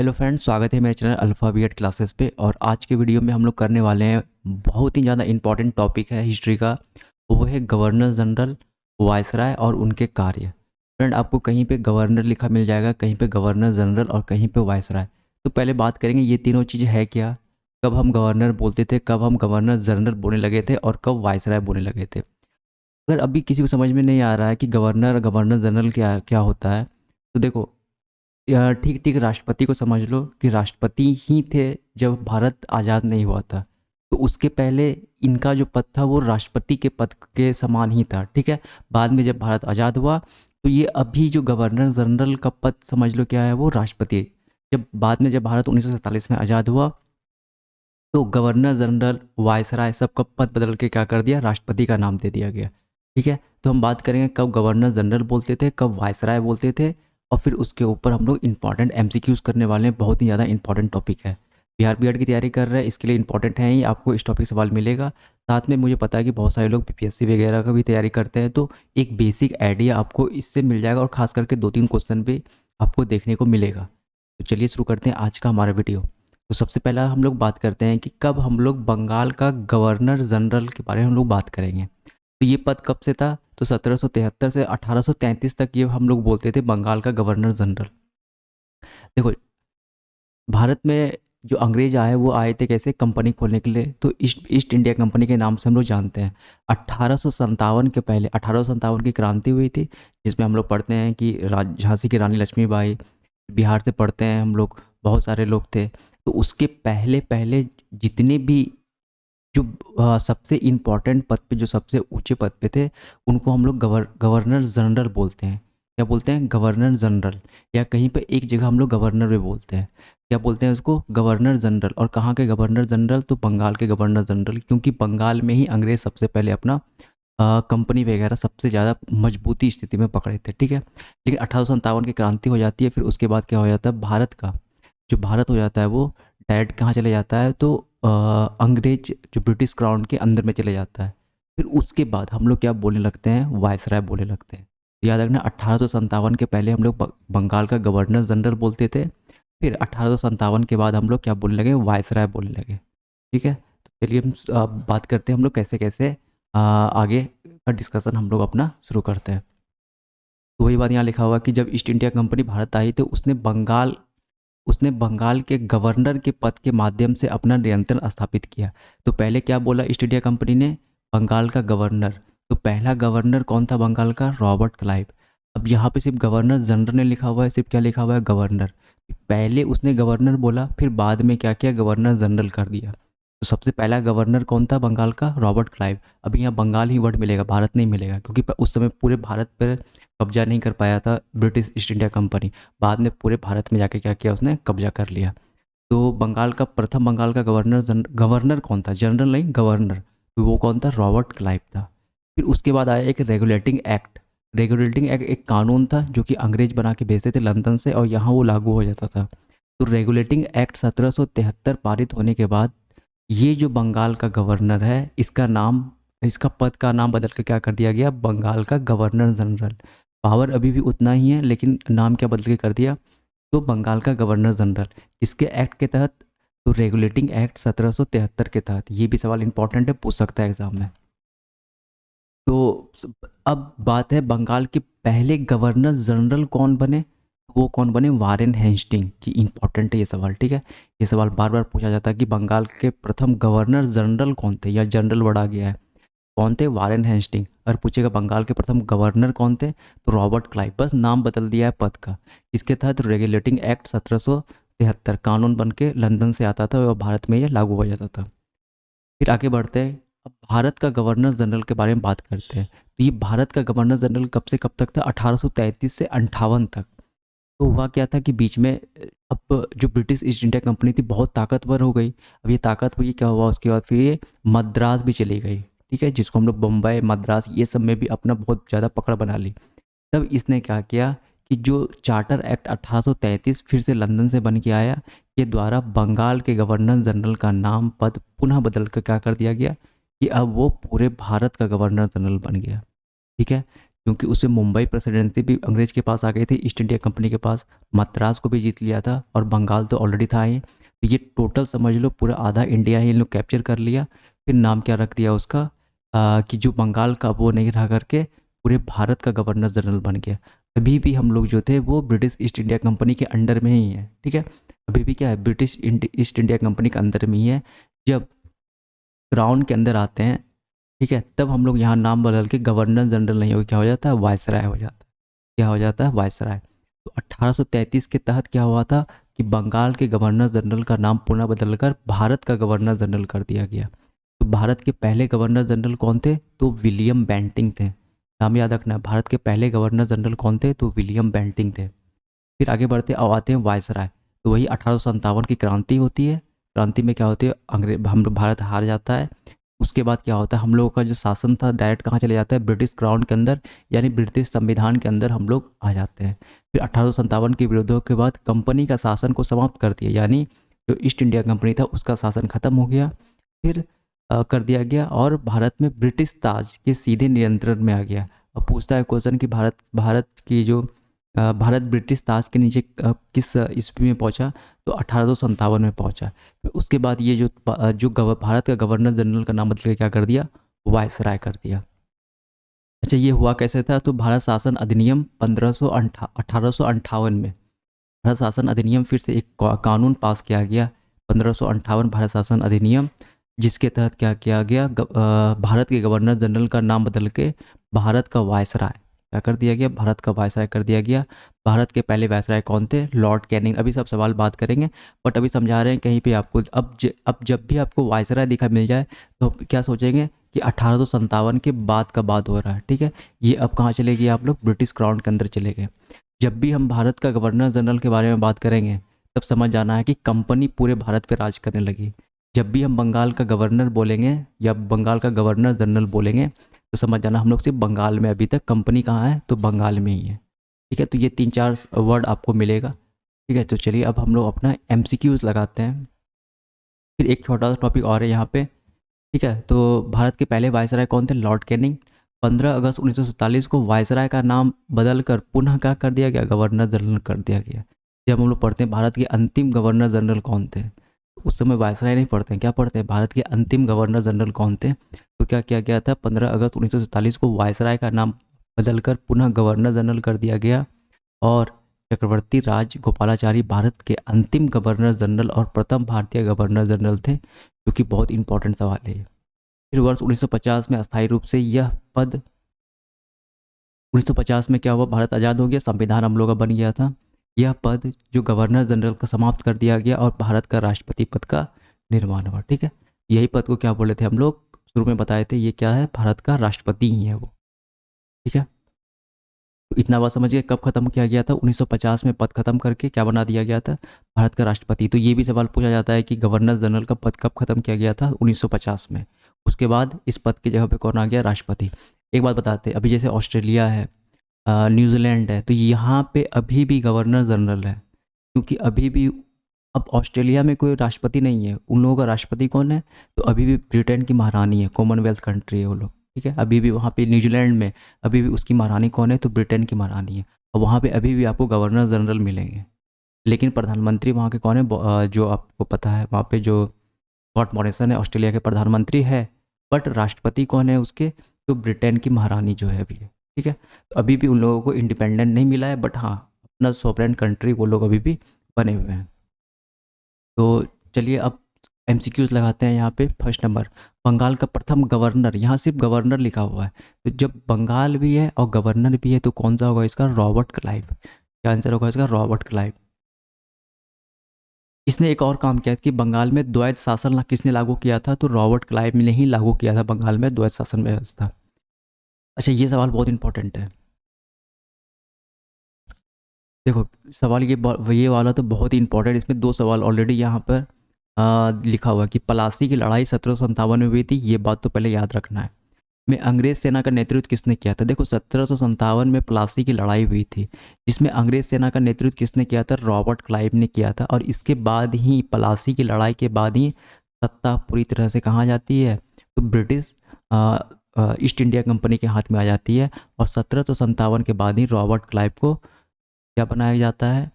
Hello friends, स्वागत है मेरे चैनल अल्फ़ा बीएड क्लासेस पे। और आज के वीडियो में हम लोग करने वाले हैं बहुत ही ज़्यादा इंपॉर्टेंट टॉपिक है हिस्ट्री का। वो है गवर्नर जनरल, वायसराय और उनके कार्य। फ्रेंड, आपको कहीं पे गवर्नर लिखा मिल जाएगा, कहीं पे गवर्नर जनरल और कहीं पे वायसराय। तो पहले बात करेंगे ये तीनों चीज़ें है क्या, कब हम गवर्नर बोलते थे, कब हम गवर्नर जनरल बोलने लगे थे और कब वायसराय बोलने लगे थे। अगर अभी किसी को समझ में नहीं आ रहा है कि गवर्नर गवर्नर जनरल क्या क्या होता है, तो देखो, या ठीक ठीक राष्ट्रपति को समझ लो कि राष्ट्रपति ही थे जब भारत आज़ाद नहीं हुआ था। तो उसके पहले इनका जो पद था वो राष्ट्रपति के पद के समान ही था, ठीक है। बाद में जब भारत आज़ाद हुआ तो ये अभी जो गवर्नर जनरल का पद समझ लो क्या है, वो राष्ट्रपति। जब बाद में जब भारत 1947 में आज़ाद हुआ तो गवर्नर जनरल, वायसराय सबका पद बदल के क्या कर दिया, राष्ट्रपति का नाम दे दिया गया, ठीक है। तो हम बात करेंगे कब गवर्नर जनरल बोलते थे, कब वायसराय बोलते थे, और फिर उसके ऊपर हम लोग इंपॉर्टेंट एमसीक्यूज करने वाले हैं। बहुत ही ज़्यादा इंपॉर्टेंट टॉपिक है, बिहार बीएड की तैयारी कर रहे हैं इसके लिए इंपॉर्टेंट है ही, आपको इस टॉपिक सवाल मिलेगा। साथ में मुझे पता है कि बहुत सारे लोग पीपीएससी वगैरह का भी तैयारी करते हैं, तो एक बेसिक आइडिया आपको इससे मिल जाएगा और खास करके 2-3 क्वेश्चन भी आपको देखने को मिलेगा। तो चलिए शुरू करते हैं आज का हमारा वीडियो। तो सबसे पहला हम लोग बात करते हैं कि कब हम लोग बंगाल का गवर्नर जनरल के बारे में हम लोग बात करेंगे। तो ये पद कब से था, तो 1773 से 1833 तक ये हम लोग बोलते थे बंगाल का गवर्नर जनरल। देखो, भारत में जो अंग्रेज आए वो आए थे कैसे, कंपनी खोलने के लिए। तो ईस्ट ईस्ट इंडिया कंपनी के नाम से हम लोग जानते हैं। 1857 के पहले 1857 की क्रांति हुई थी, जिसमें हम लोग पढ़ते हैं कि झांसी की रानी लक्ष्मीबाई, बिहार से पढ़ते हैं हम लोग, बहुत सारे लोग थे। तो उसके पहले पहले जितने भी जो सबसे इम्पोर्टेंट पद पे, जो सबसे ऊंचे पद पे थे, उनको हम लोग गवर्नर जनरल बोलते हैं। क्या बोलते हैं, गवर्नर जनरल। या कहीं पे एक जगह हम लोग गवर्नर भी बोलते हैं, क्या बोलते हैं उसको, गवर्नर जनरल। और कहाँ के गवर्नर जनरल, तो बंगाल के गवर्नर जनरल, क्योंकि बंगाल में ही अंग्रेज सबसे पहले अपना कंपनी वगैरह सबसे ज़्यादा मजबूती स्थिति में पकड़े थे, ठीक है। लेकिन 1857 की क्रांति हो जाती है, फिर उसके बाद क्या हो जाता है, भारत का जो भारत हो जाता है वो डायरेक्ट कहाँ चले जाता है, तो अंग्रेज जो ब्रिटिश क्राउन के अंदर में चले जाता है। फिर उसके बाद हम लोग क्या बोलने लगते हैं, वायसराय बोलने लगते हैं। तो याद रखना, 1857 के पहले हम लोग बंगाल का गवर्नर जनरल बोलते थे, फिर 1857 के बाद हम लोग क्या बोलने लगे, वायसराय बोलने लगे, ठीक है। तो चलिए हम बात करते हैं हम लोग कैसे कैसे आगे का डिस्कशन हम लोग अपना शुरू करते हैं। तो वही बात यहाँ लिखा हुआ कि जब ईस्ट इंडिया कंपनी भारत आई तो उसने बंगाल के गवर्नर के पद के माध्यम से अपना नियंत्रण स्थापित किया। तो पहले क्या बोला ईस्ट इंडिया कंपनी ने, बंगाल का गवर्नर। तो पहला गवर्नर कौन था बंगाल का, रॉबर्ट क्लाइव। अब यहाँ पे सिर्फ गवर्नर जनरल ने लिखा हुआ है, सिर्फ क्या लिखा हुआ है, गवर्नर। पहले उसने गवर्नर बोला, फिर बाद में क्या किया, गवर्नर जनरल कर दिया। तो सबसे पहला गवर्नर कौन था बंगाल का, रॉबर्ट क्लाइव। अभी यहाँ बंगाल ही वर्ड मिलेगा, भारत नहीं मिलेगा, क्योंकि उस समय पूरे भारत पर कब्जा नहीं कर पाया था ब्रिटिश ईस्ट इंडिया कंपनी। बाद में पूरे भारत में जाके क्या किया, उसने कब्जा कर लिया। तो बंगाल का गवर्नर कौन था, जनरल नहीं, गवर्नर। तो वो कौन था, रॉबर्ट क्लाइव था। फिर उसके बाद आया एक रेगुलेटिंग एक्ट। रेगुलेटिंग एक्ट एक कानून था जो कि अंग्रेज बना के भेजते थे लंदन से, और यहाँ वो लागू हो जाता था। तो रेगुलेटिंग एक्ट 1773 पारित होने के बाद ये जो बंगाल का गवर्नर है, इसका पद का नाम बदल के क्या कर दिया गया, बंगाल का गवर्नर जनरल। पावर अभी भी उतना ही है, लेकिन नाम क्या बदल के कर दिया, तो बंगाल का गवर्नर जनरल। इसके एक्ट के तहत, तो रेगुलेटिंग एक्ट 1773 के तहत, ये भी सवाल इंपॉर्टेंट है, पूछ सकता है एग्जाम में। तो अब बात है बंगाल के पहले गवर्नर जनरल कौन बने, वो कौन बने, वारेन हेस्टिंग की। इंपॉर्टेंट है ये सवाल, ठीक है। ये सवाल बार बार पूछा जाता है कि बंगाल के प्रथम गवर्नर जनरल कौन थे, या जनरल वर्ड आ गया है, कौन थे, वारेन हेस्टिंग। और पूछेगा बंगाल के प्रथम गवर्नर कौन थे, तो रॉबर्ट क्लाइव, बस नाम बदल दिया है पद का। इसके तहत रेगुलेटिंग एक्ट 1773 कानून बन के लंदन से आता था और भारत में यह लागू हो जाता था। फिर आगे बढ़ते हैं, अब भारत का गवर्नर जनरल के बारे में बात करते हैं। तो ये भारत का गवर्नर जनरल कब से कब तक था, 1833 से 58 तक। तो हुआ क्या था कि बीच में अब जो ब्रिटिश ईस्ट इंडिया कंपनी थी बहुत ताकतवर हो गई। अब ये ताकत हुई, क्या हुआ उसके बाद, फिर ये मद्रास भी चली गई, ठीक है, जिसको हम लोग बम्बई, मद्रास, ये सब में भी अपना बहुत ज़्यादा पकड़ बना ली। तब इसने क्या किया कि जो चार्टर एक्ट 1833 फिर से लंदन से बन के आया, के द्वारा बंगाल के गवर्नर जनरल का नाम पद पुनः बदल कर क्या कर दिया गया कि अब वो पूरे भारत का गवर्नर जनरल बन गया, ठीक है। क्योंकि उसमें मुंबई प्रेसिडेंसी भी अंग्रेज के पास आ गई थी, ईस्ट इंडिया कंपनी के पास। मद्रास को भी जीत लिया था और बंगाल तो ऑलरेडी था ही। तो ये टोटल समझ लो पूरा आधा इंडिया ही इन लोग कैप्चर कर लिया। फिर नाम क्या रख दिया उसका, कि जो बंगाल का वो नहीं रह करके पूरे भारत का गवर्नर जनरल बन गया। अभी भी हम लोग जो थे वो ब्रिटिश ईस्ट इंडिया कंपनी के अंडर में ही है, ठीक है। अभी भी क्या है, ब्रिटिश ईस्ट इंडिया कंपनी के अंदर में ही है। जब क्राउन के अंदर आते हैं, ठीक है, तब हम लोग यहाँ नाम बदल के गवर्नर जनरल नहीं हो, क्या हो जाता है, वायसराय हो जाता है। क्या हो जाता है, वायसराय। तो 1833 के तहत क्या हुआ था कि बंगाल के गवर्नर जनरल का नाम पुनः बदलकर भारत का गवर्नर जनरल कर दिया गया। तो भारत के पहले गवर्नर जनरल कौन थे, तो विलियम बेंटिंग थे। नाम याद रखना है, भारत के पहले गवर्नर जनरल कौन थे, तो विलियम बेंटिंग थे। फिर आगे बढ़ते अब आते हैं वायसराय। तो वही 1857 की क्रांति होती है। क्रांति में क्या होती है, अंग्रेज हम लोग भारत हार जाता है। उसके बाद क्या होता है, हम लोगों का जो शासन था डायरेक्ट कहाँ चले जाता है, ब्रिटिश क्राउन के अंदर, यानी ब्रिटिश संविधान के अंदर हम लोग आ जाते हैं। फिर 1857 के विरोधों के बाद कंपनी का शासन को समाप्त कर दिया, यानी जो ईस्ट इंडिया कंपनी था उसका शासन खत्म हो गया। फिर कर दिया गया और भारत में ब्रिटिश ताज के सीधे नियंत्रण में आ गया। अब पूछता है क्वेश्चन कि भारत भारत की जो भारत ब्रिटिश ताज के नीचे किस ईस्वी में पहुंचा, तो 1857 में पहुंचा। फिर उसके बाद ये भारत का गवर्नर जनरल का नाम बदल के क्या कर दिया, वायसराय कर दिया। अच्छा, ये हुआ कैसे था, तो भारत शासन अधिनियम 1858 में भारत शासन अधिनियम फिर से एक कानून पास किया गया, 1558 भारत शासन अधिनियम, जिसके तहत क्या किया गया, भारत के गवर्नर जनरल का नाम बदल के भारत का वायसराय क्या कर दिया गया, भारत का वायसराय कर दिया गया। भारत के पहले वायसराय कौन थे, लॉर्ड कैनिंग। अभी सब सवाल बात करेंगे, बट अभी समझा रहे हैं कहीं पे आपको। अब जब भी आपको वायसराय दिखा मिल जाए तो आप क्या सोचेंगे कि 1857 के बाद का बात हो रहा है, ठीक है। ये अब कहाँ चले गए आप लोग, ब्रिटिश क्राउन के अंदर चले गए। जब भी हम भारत का गवर्नर जनरल के बारे में बात करेंगे तब समझ जाना है कि कंपनी पूरे भारत पे राज करने लगी। जब भी हम बंगाल का गवर्नर बोलेंगे या बंगाल का गवर्नर जनरल बोलेंगे तो समझ जाना हम लोग सिर्फ बंगाल में, अभी तक कंपनी कहाँ है, तो बंगाल में ही है, ठीक है। तो ये 3-4 वर्ड आपको मिलेगा, ठीक है। तो चलिए अब हम लोग अपना MCQs लगाते हैं। फिर एक छोटा सा टॉपिक और है यहाँ पे, ठीक है। तो भारत के पहले वायसराय कौन थे, लॉर्ड कैनिंग। 15 अगस्त 1947 को वायसराय का नाम बदलकर पुनः क्या कर दिया गया, गवर्नर जनरल कर दिया गया। जब हम लोग पढ़ते हैं भारत के अंतिम गवर्नर जनरल कौन थे, उस समय वायसराय नहीं पढ़ते हैं, क्या पढ़ते हैं, भारत के अंतिम गवर्नर जनरल कौन थे। तो क्या किया गया था, 15 अगस्त 1947 को वायसराय का नाम बदलकर पुनः गवर्नर जनरल कर दिया गया। और चक्रवर्ती राज गोपालाचारी भारत के अंतिम गवर्नर जनरल और प्रथम भारतीय गवर्नर जनरल थे, जो कि बहुत इंपॉर्टेंट सवाल है ये। फिर वर्ष 1950 में अस्थायी रूप से यह पद, 1950 में क्या हुआ, भारत आज़ाद हो गया, संविधान हम लोग का बन गया था। यह पद जो गवर्नर जनरल का समाप्त कर दिया गया और भारत का राष्ट्रपति पद का निर्माण हुआ, ठीक है। यही पद को क्या बोले थे हम लोग, शुरू में बताए थे, ये क्या है, भारत का राष्ट्रपति ही है वो, ठीक है। तो इतना बात समझिए, कब खत्म किया गया था, 1950 में पद खत्म करके क्या बना दिया गया था, भारत का राष्ट्रपति। तो ये भी सवाल पूछा जाता है कि गवर्नर जनरल का पद कब खत्म किया गया था, 1950 में। उसके बाद इस पद की जगह पे कौन आ गया, राष्ट्रपति। एक बात बताते हैं, अभी जैसे ऑस्ट्रेलिया है, न्यूजीलैंड है, तो यहाँ पे अभी भी गवर्नर जनरल है, क्योंकि अभी भी अब ऑस्ट्रेलिया में कोई राष्ट्रपति नहीं है। उन लोगों का राष्ट्रपति कौन है, तो अभी भी ब्रिटेन की महारानी है, कॉमनवेल्थ कंट्री है वो लोग, ठीक है। अभी भी वहाँ पे न्यूजीलैंड में अभी भी उसकी महारानी कौन है, तो ब्रिटेन की महारानी है। और वहाँ पे अभी भी आपको गवर्नर जनरल मिलेंगे, लेकिन प्रधानमंत्री वहाँ के कौन है, जो आपको पता है वहाँ पे जो स्कॉट मॉरिसन है, ऑस्ट्रेलिया के प्रधानमंत्री है। बट राष्ट्रपति कौन है उसके, तो ब्रिटेन की महारानी जो है अभी है, ठीक है। तो अभी भी उन लोगों को इंडिपेंडेंट नहीं मिला है, बट हाँ अपना सॉवरेन कंट्री वो लोग अभी भी बने हुए हैं। तो चलिए अब MCQs लगाते हैं यहाँ पे। फर्स्ट नंबर, बंगाल का प्रथम गवर्नर, यहाँ सिर्फ गवर्नर लिखा हुआ है, तो जब बंगाल भी है और गवर्नर भी है तो कौन सा होगा इसका, रॉबर्ट क्लाइव। क्या आंसर होगा इसका, रॉबर्ट क्लाइव। इसने एक और काम किया कि बंगाल में द्वैत शासन किसने लागू किया था, तो रॉबर्ट क्लाइव ने ही लागू किया था बंगाल में द्वैत शासन व्यवस्था। अच्छा, ये सवाल बहुत इंपॉर्टेंट है, देखो सवाल ये वाला तो बहुत ही इंपॉर्टेंट। इसमें 2 सवाल ऑलरेडी यहाँ पर लिखा हुआ है कि प्लासी की लड़ाई 1757 में हुई थी, ये बात तो पहले याद रखना है। में अंग्रेज सेना का नेतृत्व किसने किया था, देखो 1757 में प्लासी की लड़ाई हुई थी, जिसमें अंग्रेज सेना का नेतृत्व किसने किया था, रॉबर्ट क्लाइव ने किया था। और इसके बाद ही, प्लासी की लड़ाई के बाद ही सत्ता पूरी तरह से कहाँ जाती है, तो ब्रिटिश ईस्ट इंडिया कंपनी के हाथ में आ जाती है और 1757 के बाद ही रॉबर्ट क्लाइव को क्या बनाया जाता है,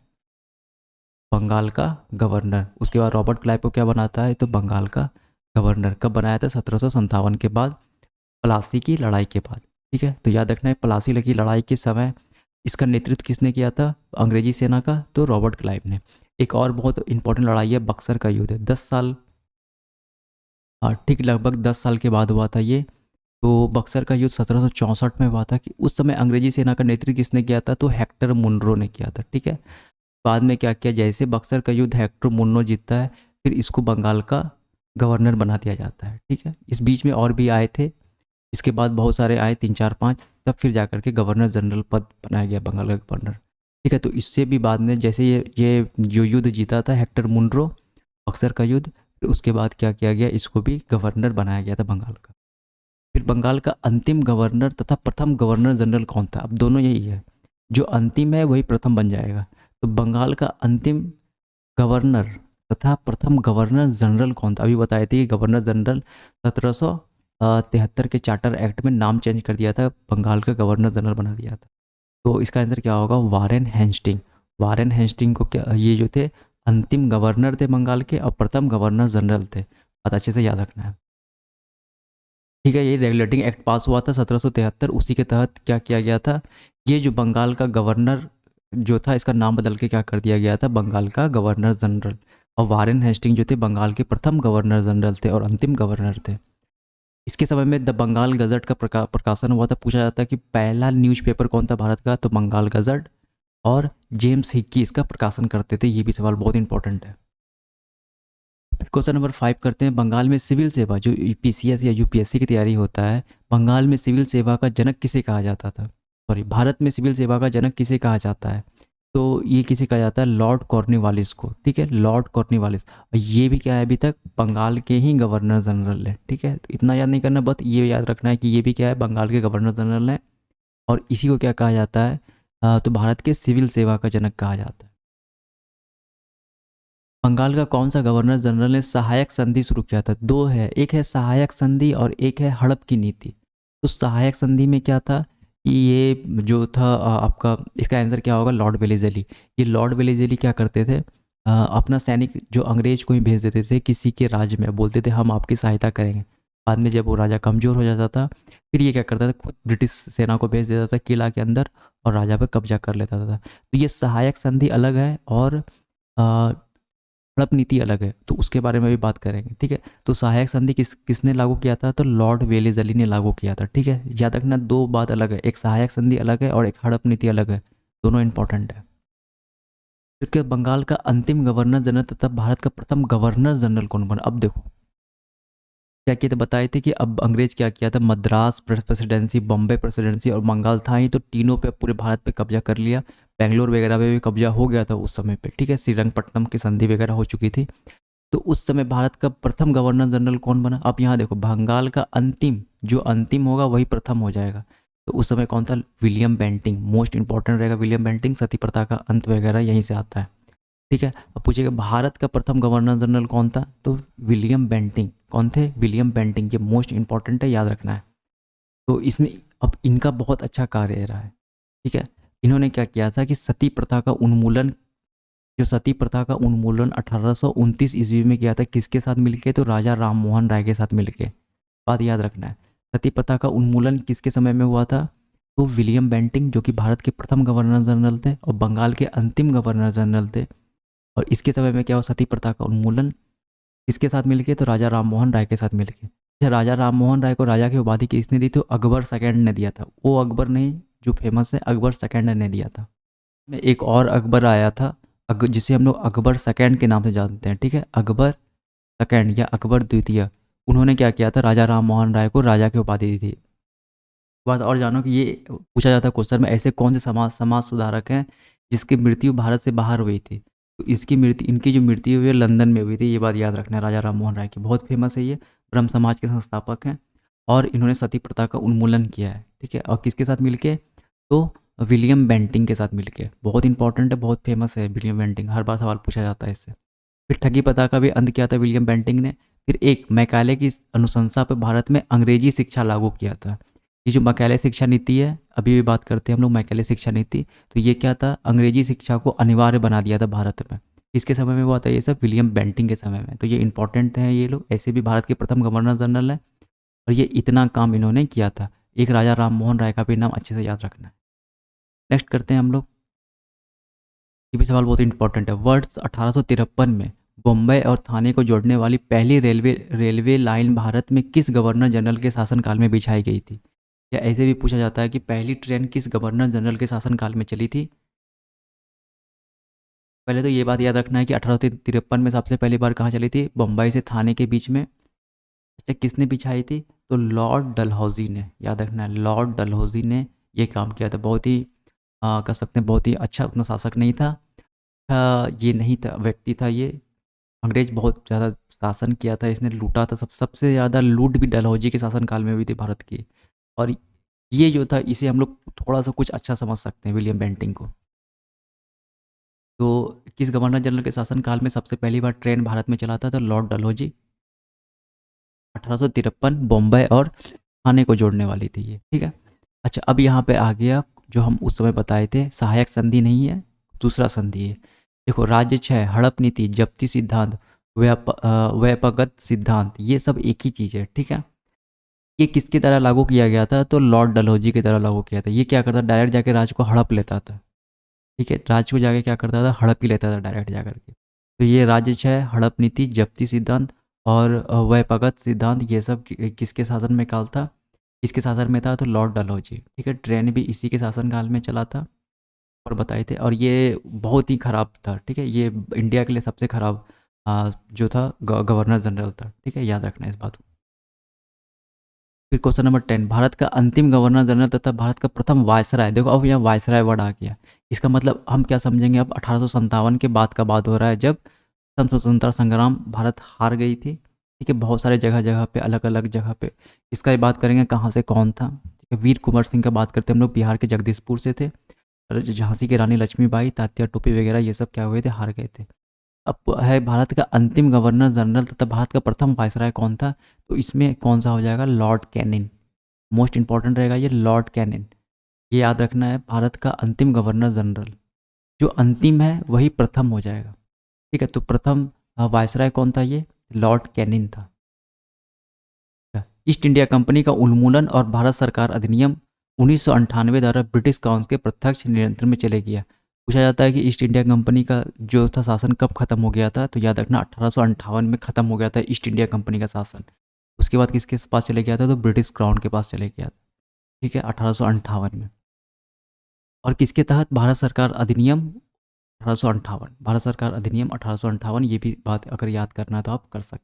बंगाल का गवर्नर। उसके बाद रॉबर्ट क्लाइव को क्या बनाता है, तो बंगाल का गवर्नर कब बनाया था, 1757 के बाद, प्लासी की लड़ाई के बाद। ठीक है, तो याद रखना है प्लासी की लड़ाई के समय इसका नेतृत्व किसने किया था, अंग्रेजी सेना का, तो रॉबर्ट क्लाइव ने। एक और बहुत इंपॉर्टेंट लड़ाई है बक्सर का युद्ध, 10 साल, ठीक लगभग 10 साल के बाद हुआ था ये। तो बक्सर का युद्ध 1764 में हुआ था। कि उस समय अंग्रेजी सेना का नेतृत्व किसने किया था, तो हेक्टर मुनरो ने किया था। ठीक है, बाद में क्या किया, जैसे बक्सर का युद्ध हेक्टर मुनरो जीतता है, फिर इसको बंगाल का गवर्नर बना दिया जाता है। ठीक है, इस बीच में और भी आए थे, इसके बाद बहुत सारे आए, 3 4 5, तब फिर जाकर के गवर्नर जनरल पद बनाया गया बंगाल का गवर्नर। ठीक है, तो इससे भी बाद में जैसे ये जो युद्ध जीता था हेक्टर मुनरो, बक्सर का युद्ध, फिर उसके बाद क्या किया गया, इसको भी गवर्नर बनाया गया था बंगाल का। फिर बंगाल का अंतिम गवर्नर तथा प्रथम गवर्नर जनरल कौन था, अब दोनों यही है, जो अंतिम है वही प्रथम बन जाएगा। तो बंगाल का अंतिम गवर्नर तथा प्रथम गवर्नर जनरल कौन था, अभी बताए थे कि गवर्नर जनरल 1773 के चार्टर एक्ट में नाम चेंज कर दिया था, बंगाल का गवर्नर जनरल बना दिया था। तो इसका आंसर क्या होगा, वारेन हेस्टिंग। वारेन हेस्टिंग को क्या, ये जो थे अंतिम गवर्नर थे बंगाल के और प्रथम गवर्नर जनरल थे, बहुत अच्छे से याद रखना है। ठीक है, ये रेगुलेटिंग एक्ट पास हुआ था 1773, उसी के तहत क्या किया गया था, ये जो बंगाल का गवर्नर जो था इसका नाम बदल के क्या कर दिया गया था, बंगाल का गवर्नर जनरल। और वारेन हेस्टिंग जो थे बंगाल के प्रथम गवर्नर जनरल थे और अंतिम गवर्नर थे। इसके समय में द बंगाल गजट का प्रकाशन हुआ था। पूछा जाता है कि पहला न्यूज़पेपर कौन था भारत का, तो बंगाल गजट, और जेम्स हिक्की इसका प्रकाशन करते थे। ये भी सवाल बहुत इंपॉर्टेंट है। फिर क्वेश्चन नंबर 5 करते हैं, बंगाल में सिविल सेवा जो पीसीएस या यूपीएससी की तैयारी होता है, बंगाल में सिविल सेवा का जनक किसे कहा जाता था, सॉरी भारत में सिविल सेवा का जनक किसे कहा जाता है, तो ये किसे कहा जाता है, लॉर्ड कॉर्नवालिस को। ठीक है, लॉर्ड कॉर्नवालिस। और ये भी क्या है, अभी तक बंगाल के ही गवर्नर जनरल है। ठीक है, तो इतना याद नहीं करना, बस ये याद रखना है कि ये भी क्या है, बंगाल के गवर्नर जनरल है। और इसी को क्या कहा जाता है, तो भारत के सिविल सेवा का जनक कहा जाता है। बंगाल का कौन सा गवर्नर जनरल ने सहायक संधि शुरू किया था, दो है, एक है सहायक संधि और एक है हड़प की नीति। तो सहायक संधि में क्या था कि ये जो था आपका, इसका आंसर क्या होगा, लॉर्ड वेलेजली। ये लॉर्ड वेलेजली क्या करते थे, अपना सैनिक जो अंग्रेज को ही भेज देते थे किसी के राज्य में, बोलते थे हम आपकी सहायता करेंगे। बाद में जब वो राजा कमज़ोर हो जाता था, फिर ये क्या करता था, खुद ब्रिटिश सेना को भेज देता था किला के अंदर और राजा पर कब्जा कर लेता था। तो ये सहायक संधि अलग है और हड़प नीति अलग है, तो उसके बारे में भी बात करेंगे। ठीक है, तो सहायक संधि किसने लागू किया था, तो लॉर्ड वेलेजली ने लागू किया था। ठीक है, याद रखना दो बात अलग है, एक सहायक संधि अलग है और एक हड़प नीति अलग है, दोनों इंपॉर्टेंट है। इसके बंगाल का अंतिम गवर्नर जनरल तथा भारत का प्रथम गवर्नर जनरल कौन बना, अब देखो क्या किए थे, बताए थे कि अब अंग्रेज क्या किया था, मद्रास प्रेसिडेंसी, बॉम्बे प्रेसिडेंसी और बंगाल था ही, तो तीनों पे पूरे भारत पे कब्जा कर लिया। बेंगलोर वगैरह पे भी कब्जा हो गया था उस समय पे। ठीक है, श्रीरंगपट्टनम की संधि वगैरह हो चुकी थी। तो उस समय भारत का प्रथम गवर्नर जनरल कौन बना, अब यहाँ देखो बंगाल का अंतिम, जो अंतिम होगा वही प्रथम हो जाएगा। तो उस समय कौन था, विलियम बेंटिंग, मोस्ट इंपॉर्टेंट रहेगा विलियम बेंटिंग, सती प्रथा का अंत वगैरह यहीं से आता है। ठीक है, अब पूछिएगा भारत का प्रथम गवर्नर जनरल कौन था, तो विलियम बेंटिंग। कौन थे, विलियम बेंटिंग, ये मोस्ट इंपॉर्टेंट है, याद रखना है। तो इसमें अब इनका बहुत अच्छा कार्य रहा है। ठीक है, इन्होंने क्या किया था कि सती प्रथा का उन्मूलन, जो सती प्रथा का उन्मूलन 1829 ईस्वी में किया था, किसके साथ मिलके, तो राजा राम मोहन राय के साथ मिलके। बात याद रखना है, सती प्रथा का उन्मूलन किसके समय में हुआ था, तो विलियम बेंटिंग जो कि भारत के प्रथम गवर्नर जनरल थे और बंगाल के अंतिम गवर्नर जनरल थे। और इसके समय में क्या हुआ, सती प्रथा का उन्मूलन किसके साथ मिलके, तो राजा राम मोहन राय के साथ मिलके। अच्छा, राजा राम मोहन राय को राजा की उपाधि किसने दी, तो अकबर सेकंड ने दिया था। वो अकबर नहीं जो फेमस है, अकबर सेकंड ने दिया था। में एक और अकबर आया था, जिसे हम लोग अकबर सेकंड के नाम से जानते हैं। ठीक है, अकबर सेकंड या अकबर द्वितीय, उन्होंने क्या किया था, राजा राम मोहन राय को राजा की उपाधि दी थी। बात और जानो कि ये पूछा जाता है क्वेश्चन में, ऐसे कौन से समाज सुधारक हैं जिसकी मृत्यु भारत से बाहर हुई थी, तो इसकी मृत्यु, इनकी जो मृत्यु हुई है लंदन में हुई थी। ये बात याद रखना है, राजा राम मोहन राय की, बहुत फेमस है ये, ब्रह्म समाज के संस्थापक हैं और इन्होंने सती प्रथा का उन्मूलन किया है। ठीक है, और किसके साथ मिलके, तो विलियम बेंटिंग के साथ मिलके। बहुत इंपॉर्टेंट है, बहुत फेमस है विलियम बेंटिंग, हर बार सवाल पूछा जाता है इससे। फिर ठगी प्रथा का भी अंत किया था विलियम बेंटिंग ने, फिर एक मैकाले की अनुशंसा पर भारत में अंग्रेजी शिक्षा लागू किया था। ये जो मैकाले शिक्षा नीति है, अभी भी बात करते हैं हम लोग मैकाले शिक्षा नीति, तो ये क्या था, अंग्रेजी शिक्षा को अनिवार्य बना दिया था भारत में। किसके समय में हुआ था ये सब, विलियम बेंटिंग के समय में। तो ये इंपॉर्टेंट है ये लोग, ऐसे भी भारत के प्रथम गवर्नर जनरल है और ये इतना काम इन्होंने किया था। एक राजा राम मोहन राय का भी नाम अच्छे से याद रखना है। नेक्स्ट करते हैं हम लोग, ये भी सवाल बहुत इंपॉर्टेंट है। वर्ष 1853 में बम्बई और थाने को जोड़ने वाली पहली रेलवे लाइन भारत में किस गवर्नर जनरल के शासनकाल में बिछाई गई थी? या ऐसे भी पूछा जाता है कि पहली ट्रेन किस गवर्नर जनरल के शासनकाल में चली थी? पहले तो ये बात याद रखना है कि 1853 में सबसे पहली बार कहाँ चली थी, बम्बई से थाने के बीच में। अच्छा, किसने बिछाई थी? तो लॉर्ड डलहौजी ने, याद रखना है, लॉर्ड डलहौजी ने ये काम किया था। बहुत ही कह सकते हैं बहुत ही अच्छा, उतना शासक नहीं था। ये नहीं था, व्यक्ति था ये। अंग्रेज बहुत ज़्यादा शासन किया था, इसने लूटा था, सबसे ज़्यादा लूट भी डलहौजी के शासनकाल में हुई थी भारत की। और ये जो था, इसे हम लोग थोड़ा सा कुछ अच्छा समझ सकते हैं, विलियम बेंटिंग को। तो किस गवर्नर जनरल के शासनकाल में सबसे पहली बार ट्रेन भारत में चला था? तो लॉर्ड डलहौजी। 1853, बॉम्बे और थाने को जोड़ने वाली थी ये, ठीक है। अच्छा, अब यहाँ पे आ गया जो हम उस समय बताए थे, सहायक संधि नहीं है, दूसरा संधि है। देखो, राज्य क्षय, हड़प नीति, जब्ती सिद्धांत, व्यापकगत सिद्धांत, ये सब एक ही चीज़ है, ठीक है। ये किसकी तरह लागू किया गया था? तो लॉर्ड डलहौजी की तरह लागू किया था। ये क्या करता, डायरेक्ट जाके राज्य को हड़प लेता था, ठीक है। राज्य को जाके क्या करता था, हड़प ही लेता था डायरेक्ट जा करके। तो ये राज्य क्षय, हड़प नीति, जब्ती सिद्धांत और व्यापकगत सिद्धांत, ये सब किसके शासन में काल था, किसके शासन में था? तो लॉर्ड डलहौजी, ठीक है। ट्रेन भी इसी के शासनकाल में चला था और बताए थे। और ये बहुत ही खराब था, ठीक है। ये इंडिया के लिए सबसे खराब जो था गवर्नर जनरल था, ठीक है, याद रखना इस बात को। फिर क्वेश्चन नंबर 10, भारत का अंतिम गवर्नर जनरल तथा भारत का प्रथम वायसराय। देखो, अब यहाँ वायसराय वर्ड आ गया। इसका मतलब हम क्या समझेंगे, अब 1857 के बाद का बात हो रहा है, जब प्रथम स्वतंत्रता संग्राम भारत हार गई थी, ठीक है। बहुत सारे जगह जगह पे, अलग अलग जगह पे इसका ही बात करेंगे, कहाँ से कौन था, ठीक है। वीर कुंवर सिंह का बात करते हैं हम लोग, बिहार के जगदीशपुर से थे। और जो झांसी की रानी लक्ष्मीबाई, तात्या टोपे वगैरह, ये सब क्या हुए थे, हार गए थे। अब है भारत का अंतिम गवर्नर जनरल तथा भारत का प्रथम वायसराय कौन था? तो इसमें कौन सा हो जाएगा, लॉर्ड कैनिंग। मोस्ट इंपॉर्टेंट रहेगा ये लॉर्ड कैनिंग, ये याद रखना है। भारत का अंतिम गवर्नर जनरल, जो अंतिम है वही प्रथम हो जाएगा, ठीक है। तो प्रथम वायसराय कौन था? ये लॉर्ड कैनिंग था। ईस्ट इंडिया कंपनी का उन्मूलन और भारत सरकार अधिनियम 1998 द्वारा ब्रिटिश काउंसिल के प्रत्यक्ष नियंत्रण में चले गया। पूछा जाता है कि ईस्ट इंडिया कंपनी का जो था शासन कब खत्म हो गया था? तो याद रखना 1858 में खत्म हो गया था ईस्ट इंडिया कंपनी का शासन। उसके बाद किसके पास चले गया था? तो ब्रिटिश क्राउन के पास चले गया था, ठीक है, 1858 में। और किसके तहत? भारत सरकार अधिनियम 1858, भारत सरकार अधिनियम 1858, ये भी बात अगर याद करना है तो आप कर सकते हैं।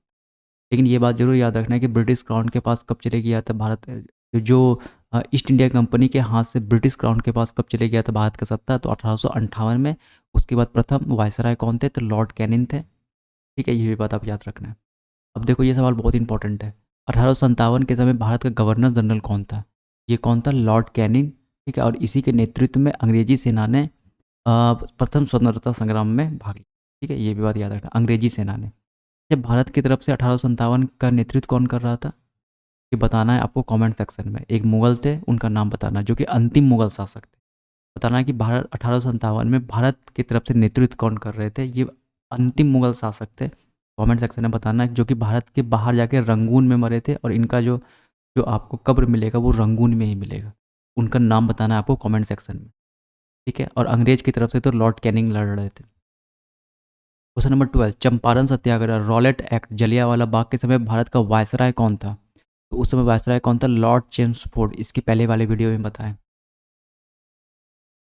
लेकिन ये बात जरूर याद रखना है कि ब्रिटिश क्राउन के पास कब चले गया था भारत, जो ईस्ट इंडिया कंपनी के हाथ से ब्रिटिश क्राउन के पास कब चले गया था भारत का सत्ता? तो 1858 में। उसके बाद प्रथम वायसराय कौन थे? तो लॉर्ड कैनिंग थे, ठीक है। ये भी बात आप याद रखना है। अब देखो, ये सवाल बहुत इंपॉर्टेंट है। 1857 के समय भारत का गवर्नर जनरल कौन था? ये कौन था? लॉर्ड कैनिंग, ठीक है। और इसी के नेतृत्व में अंग्रेजी सेना ने प्रथम स्वतंत्रता संग्राम में भाग लिया, ठीक है। ये भी बात याद रखना, अंग्रेजी सेना ने। जब भारत की तरफ से 1857 का नेतृत्व कौन कर रहा था, ये बताना है आपको कमेंट सेक्शन में। एक मुगल थे, उनका नाम बताना, जो कि अंतिम मुगल शासक थे। बताना है कि भारत 1857 में भारत की तरफ से नेतृत्व कौन कर रहे थे, ये अंतिम मुगल शासक थे। कमेंट सेक्शन में बताना है, जो कि भारत के बाहर जाके रंगून में मरे थे, और इनका जो जो आपको कब्र मिलेगा वो रंगून में ही मिलेगा। उनका नाम बताना है आपको कमेंट सेक्शन में, ठीक है। और अंग्रेज की तरफ से तो लॉर्ड कैनिंग लड़ रहे थे। क्वेश्चन नंबर 12, चंपारण सत्याग्रह, रॉलेट एक्ट, जलियांवाला बाग के समय भारत का वायसराय कौन था? तो उस समय वायसराय कौन था? Lord Chelmsford. इसके पहले वाले वीडियो में बताएं।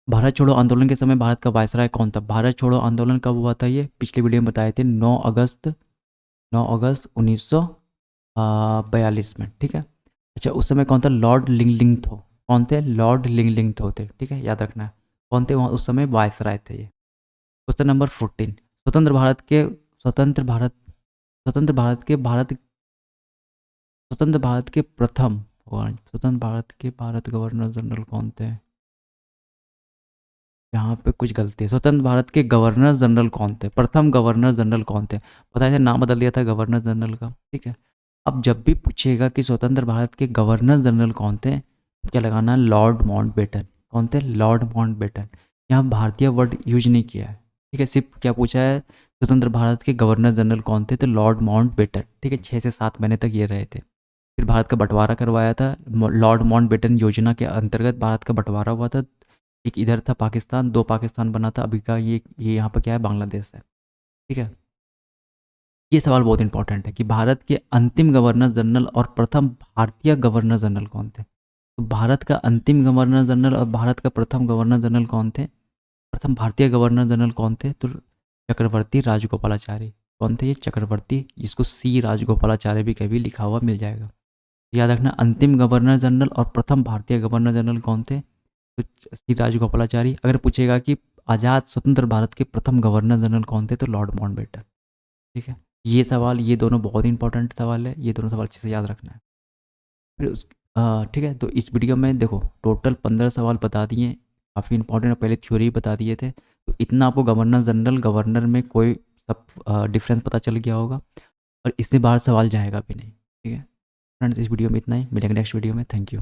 भारत छोड़ो आंदोलन के समय भारत का वायसराय कौन था? भारत छोड़ो आंदोलन कब हुआ था? ये पिछले वीडियो में बताए थे, 9 अगस्त 1942 में, ठीक है। अच्छा, उस समय कौन था? लॉर्ड लिंगलिंगथो। कौन थे? लॉर्ड लिंगलिंगथो थे, ठीक है, याद रखना है। कौन थे वहाँ उस समय? वायसराय थे ये। क्वेश्चन नंबर 14, स्वतंत्र भारत के स्वतंत्र भारत स्वतंत्र भारत के भारत स्वतंत्र भारत के प्रथम स्वतंत्र भारत के भारत गवर्नर जनरल कौन थे? यहाँ पे कुछ गलती है। स्वतंत्र भारत के गवर्नर जनरल कौन थे? प्रथम गवर्नर जनरल कौन थे? पता है, नाम बदल दिया था गवर्नर जनरल का, ठीक है। अब जब भी पूछेगा कि स्वतंत्र भारत के गवर्नर जनरल कौन थे, क्या लगाना? Lord Mountbatten. कौन थे? Lord Mountbatten. यहाँ भारतीय वर्ड यूज नहीं किया है, ठीक है। सिर्फ क्या पूछा है? स्वतंत्र भारत के गवर्नर जनरल कौन थे? तो लॉर्ड माउंटबेटन, ठीक है। 6 से 7 महीने तक ये रहे थे। फिर भारत का बंटवारा करवाया था, लॉर्ड माउंटबेटन योजना के अंतर्गत भारत का बंटवारा हुआ था। एक इधर था पाकिस्तान, 2 पाकिस्तान बना था, अभी का ये यहाँ पर क्या है? बांग्लादेश है, ठीक है। ये सवाल बहुत इंपॉर्टेंट है कि भारत के अंतिम गवर्नर जनरल और प्रथम भारतीय गवर्नर जनरल कौन थे? तो भारत का अंतिम गवर्नर जनरल और भारत का प्रथम गवर्नर जनरल कौन थे? प्रथम भारतीय गवर्नर जनरल कौन थे? तो चक्रवर्ती राजगोपालाचारी। कौन थे ये? चक्रवर्ती, जिसको सी राजगोपालाचारी भी कभी लिखा हुआ मिल जाएगा। याद रखना, अंतिम गवर्नर जनरल और प्रथम भारतीय गवर्नर जनरल कौन थे? तो सी राजगोपालाचारी। अगर पूछेगा कि आज़ाद स्वतंत्र भारत के प्रथम गवर्नर जनरल कौन थे? तो लॉर्ड माउंटबेटन, ठीक है। ये सवाल, ये दोनों बहुत इंपॉर्टेंट सवाल है, ये दोनों सवाल अच्छे से याद रखना है। फिर उस ठीक है। तो इस वीडियो में देखो टोटल 15 सवाल बता दिए, काफ़ी इंपॉर्टेंट। पहले थ्योरी बता दिए थे, तो इतना आपको गवर्नर जनरल गवर्नर में कोई सब डिफरेंस पता चल गया होगा, और इससे बाहर सवाल जाएगा भी नहीं, ठीक है। फ्रेंड्स, इस वीडियो में इतना ही, मिलेंगे नेक्स्ट वीडियो में। Thank you.